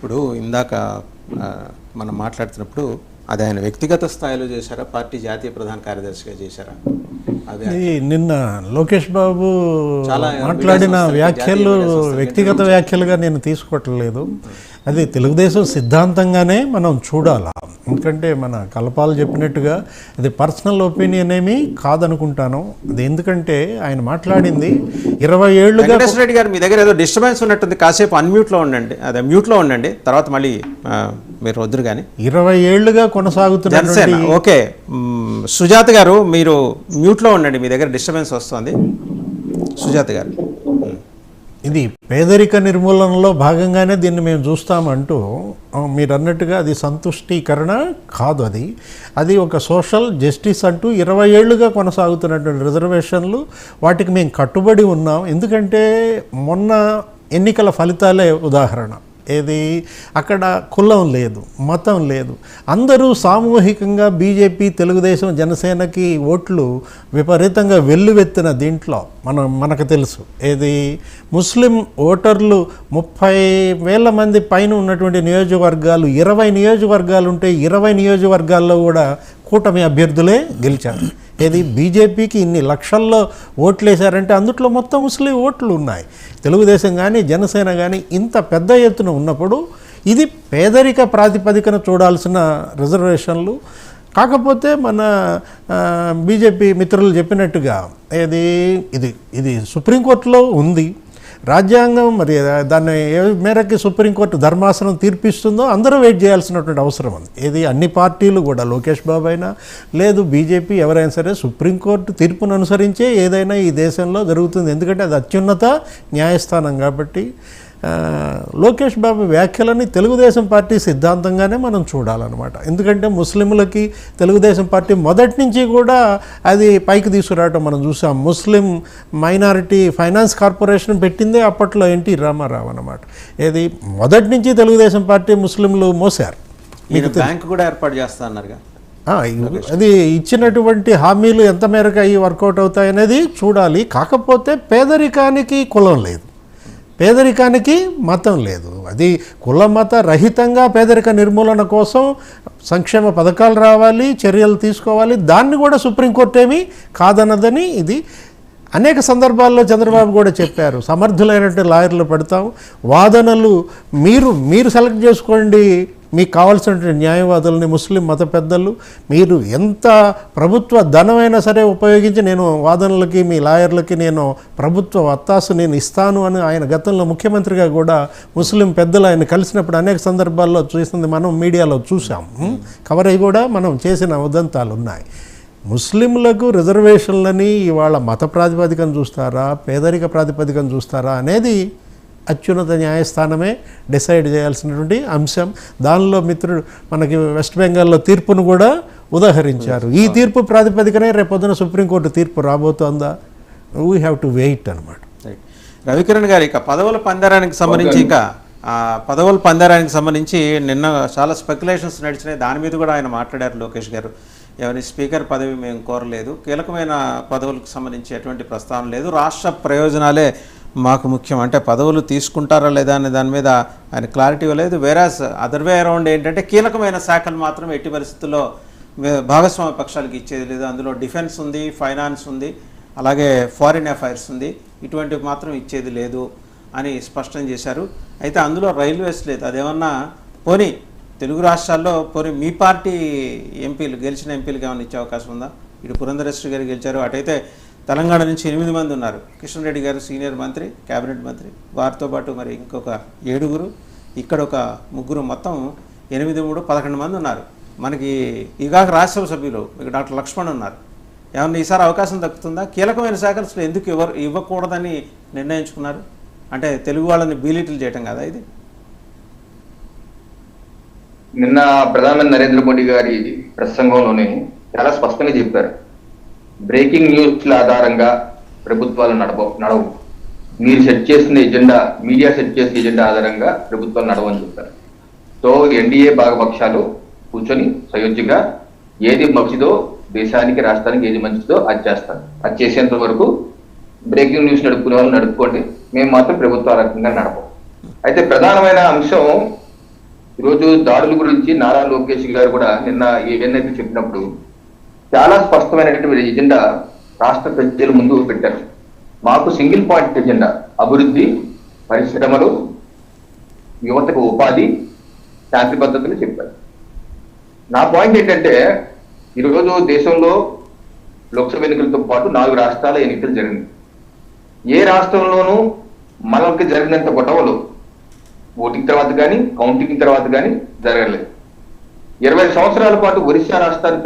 ఇప్పుడు ఇందాక మనం మాట్లాడుతున్నప్పుడు అది ఆయన వ్యక్తిగత స్థాయిలో చేశారా, పార్టీ జాతీయ ప్రధాన కార్యదర్శిగా చేశారా? అది నిన్న లోకేష్ బాబు మాట్లాడిన వ్యాఖ్యలు వ్యక్తిగత వ్యాఖ్యలుగా నేను తీసుకోవట్లేదు. అది తెలుగుదేశం సిద్ధాంతంగానే మనం చూడాలి. ఎందుకంటే మన కలపాలు చెప్పినట్టుగా అది పర్సనల్ ఒపీనియన్ ఏమీ కాదనుకుంటాను. అది ఎందుకంటే ఆయన మాట్లాడింది 20 ఏళ్ళుగా. రెడ్డి గారు, మీ దగ్గర ఏదో డిస్టర్బెన్స్ ఉన్నట్టుంది, కాసేపు అన్మ్యూట్లో ఉండండి, అదే మ్యూట్లో ఉండండి, తర్వాత మళ్ళీ మీరు వద్దురు. కానీ 20 ఏళ్ళుగా కొనసాగుతున్న ఓకే. సుజాత గారు, మీరు మ్యూట్లో ఉండండి, మీ దగ్గర డిస్టర్బెన్స్ వస్తుంది. సుజాత గారు, ఇది పేదరిక నిర్మూలనలో భాగంగానే దీన్ని మేము చూస్తామంటూ మీరు అన్నట్టుగా అది సంతుష్టీకరణ కాదు. అది ఒక సోషల్ జస్టిస్ అంటూ 20 ఏళ్ళుగా కొనసాగుతున్నటువంటి రిజర్వేషన్లు, వాటికి మేము కట్టుబడి ఉన్నాం. ఎందుకంటే మొన్న ఎన్నికల ఫలితాలే ఉదాహరణ. ఏది అక్కడ కులం లేదు, మతం లేదు, అందరూ సామూహికంగా బీజేపీ, తెలుగుదేశం, జనసేనకి ఓట్లు విపరీతంగా వెల్లువెత్తిన దీంట్లో మనకు తెలుసు. ఏది ముస్లిం ఓటర్లు 30,000 మంది పైన ఉన్నటువంటి నియోజకవర్గాలు 20 నియోజకవర్గాలు ఉంటే 20 నియోజకవర్గాల్లో కూడా కూటమి అభ్యర్థులే గెలిచారు. ఏది బీజేపీకి ఇన్ని లక్షల్లో ఓట్లు వేశారంటే అందుట్లో మొత్తం ముస్లిం ఓట్లు ఉన్నాయి. తెలుగుదేశం కానీ జనసేన కానీ ఇంత పెద్ద ఎత్తున ఉన్నప్పుడు ఇది పేదరిక ప్రాతిపదికన చూడాల్సిన రిజర్వేషన్లు. కాకపోతే మన బీజేపీ మిత్రులు చెప్పినట్టుగా ఇది సుప్రీంకోర్టులో ఉంది. రాజ్యాంగం మరి దాన్ని ఏ మేరకి సుప్రీంకోర్టు ధర్మాసనం తీర్పిస్తుందో అందరూ వెయిట్ చేయాల్సినటువంటి అవసరం ఉంది. అన్ని పార్టీలు కూడా, లోకేష్ బాబు అయినా లేదు బీజేపీ ఎవరైనా సరే, సుప్రీంకోర్టు తీర్పును అనుసరించే ఏదైనా ఈ దేశంలో జరుగుతుంది. ఎందుకంటే అది అత్యున్నత న్యాయస్థానం కాబట్టి లోకేష్ బాబు వ్యాఖ్యలని తెలుగుదేశం పార్టీ సిద్ధాంతంగానే మనం చూడాలన్నమాట. ఎందుకంటే ముస్లింలకి తెలుగుదేశం పార్టీ మొదటి నుంచి కూడా అది పైకి తీసుకురావటం మనం చూసాం. ముస్లిం మైనారిటీ ఫైనాన్స్ కార్పొరేషన్ పెట్టిందే అప్పట్లో ఎన్టీ రామారావు అన్నమాట. మొదటి నుంచి తెలుగుదేశం పార్టీ ముస్లింలు మోసారు. బ్యాంక్ కూడా ఏర్పాటు చేస్తా అన్నారుగా. అది ఇచ్చినటువంటి హామీలు ఎంత మేరకు అవి వర్కౌట్ అవుతాయనేది చూడాలి. కాకపోతే పేదరికానికి కులం లేదు, పేదరికానికి మతం లేదు. అది కుల మత రహితంగా పేదరిక నిర్మూలన కోసం సంక్షేమ పథకాలు రావాలి, చర్యలు తీసుకోవాలి. దాన్ని కూడా సుప్రీంకోర్టు ఏమీ కాదన్నదని ఇది అనేక సందర్భాల్లో చంద్రబాబు కూడా చెప్పారు. సమర్థులైనటువంటి లాయర్లు పెడతాం, వాదనలు మీరు సెలెక్ట్ చేసుకోండి, మీకు కావాల్సినటువంటి న్యాయవాదులని, ముస్లిం మత పెద్దలు, మీరు ఎంత ప్రభుత్వ ధనమైనా సరే ఉపయోగించి నేను వాదనలకి, మీ లాయర్లకి నేను ప్రభుత్వ వత్తాసు నేను ఇస్తాను అని ఆయన గతంలో ముఖ్యమంత్రిగా కూడా ముస్లిం పెద్దలు ఆయన కలిసినప్పుడు అనేక సందర్భాల్లో చూసింది మనం మీడియాలో చూసాం. కవర్ అయ్యి కూడా మనం చేసిన ఉదంతాలు ఉన్నాయి. ముస్లింలకు రిజర్వేషన్లని ఇవాళ మత ప్రాతిపదికను చూస్తారా, పేదరిక ప్రాతిపదికను చూస్తారా అనేది అత్యున్నత న్యాయస్థానమే డిసైడ్ చేయాల్సినటువంటి అంశం. దానిలో మిత్రుడు మనకి వెస్ట్ బెంగాల్లో తీర్పును కూడా ఉదాహరించారు. ఈ తీర్పు ప్రాతిపదికనే రేపొద్దున సుప్రీంకోర్టు తీర్పు రాబోతోందా, వీ హ్యావ్ టు వెయిట్ అనమాట. రవికిరణ్ గారు, ఇక పదవుల పందేరానికి సంబంధించి నిన్న చాలా స్పెక్యులేషన్స్ నడిచినాయి. దాని మీద కూడా ఆయన మాట్లాడారు లోకేష్ గారు. ఎవరి స్పీకర్ పదవి మేము కోరలేదు, కీలకమైన పదవులకు సంబంధించి ఎటువంటి ప్రస్తావన లేదు, రాష్ట్ర ప్రయోజనాలే మాకు ముఖ్యం, అంటే పదవులు తీసుకుంటారా లేదా అనే దాని మీద ఆయన క్లారిటీ ఇవ్వలేదు. వేరాస్ అదర్ వే అరౌండ్ ఏంటంటే కీలకమైన శాఖలు మాత్రం ఎట్టి పరిస్థితుల్లో భాగస్వామ్య పక్షాలకు ఇచ్చేది లేదు. అందులో డిఫెన్స్ ఉంది, ఫైనాన్స్ ఉంది, అలాగే ఫారిన్ అఫైర్స్ ఉంది, ఇటువంటివి మాత్రం ఇచ్చేది లేదు అని స్పష్టం చేశారు. అయితే అందులో రైల్వేస్ లేదు. అదేమన్నా పోనీ తెలుగు రాష్ట్రాల్లో పోనీ మీ పార్టీ ఎంపీలు, గెలిచిన ఎంపీలకు ఏమైనా ఇచ్చే అవకాశం ఉందా? ఇటు పురంధరేశ్వరి గారు గెలిచారు, అటైతే తెలంగాణ నుంచి 8 మంది ఉన్నారు. కిషన్ రెడ్డి గారు సీనియర్ మంత్రి, క్యాబినెట్ మంత్రి, వారితో పాటు మరి ఇంకొక 7, ఇక్కడ ఒక 3, మొత్తం 8, 3, 11 మంది ఉన్నారు. మనకి ఈగాక రాజ్యసభ సభ్యులు డాక్టర్ లక్ష్మణ్ ఉన్నారు. ఏమన్నా ఈసారి అవకాశం దక్కుతుందా? కీలకమైన శాఖలు ఎందుకు ఇవ్వకూడదని నిర్ణయించుకున్నారు? అంటే తెలుగు వాళ్ళని బీలిటిల్ చేయటం కదా ఇది? నిన్న ప్రధానమంత్రి నరేంద్ర మోడీ గారి ప్రసంగంలోనే చాలా స్పష్టంగా చెప్పారు, బ్రేకింగ్ న్యూస్ల ఆధారంగా ప్రభుత్వాలు నడవు, మీరు సెట్ చేసిన ఎజెండా, మీడియా సెట్ చేసిన ఎజెండా ఆధారంగా ప్రభుత్వాలు నడవని చెప్పారు. సో ఎన్డీఏ భాగపక్షాలు కూర్చొని సయోధ్యగా ఏది మంచిదో దేశానికి, రాష్ట్రానికి ఏది మంచిదో అది చేస్తారు. అది చేసేంత వరకు బ్రేకింగ్ న్యూస్ నడుపుకునే వాళ్ళు నడుపుకోండి, మేము మాత్రం ప్రభుత్వ రకంగా నడపం. అయితే ప్రధానమైన అంశం ఈరోజు దాడుల గురించి నారా లోకేష్ గారు కూడా నిన్న ఏదైతే చెప్పినప్పుడు చాలా స్పష్టమైనటువంటి ఎజెండా రాష్ట్ర ప్రజల ముందు పెట్టారు. మాకు సింగిల్ పాయింట్ ఎజెండా అభివృద్ధి, పరిశ్రమలు, యువతకు ఉపాధి, శాంతి భద్రతలు చెప్పారు. నా పాయింట్ ఏంటంటే ఈరోజు దేశంలో లోక్సభ ఎన్నికలతో పాటు 4 రాష్ట్రాల ఎన్నికలు జరిగింది. ఏ రాష్ట్రంలోనూ మనకి జరిగినంత గొడవలు ఓటింగ్ తర్వాత కానీ కౌంటింగ్ తర్వాత కానీ జరగలేదు. 20 సంవత్సరాల పాటు ఒరిస్సా రాష్ట్రాన్ని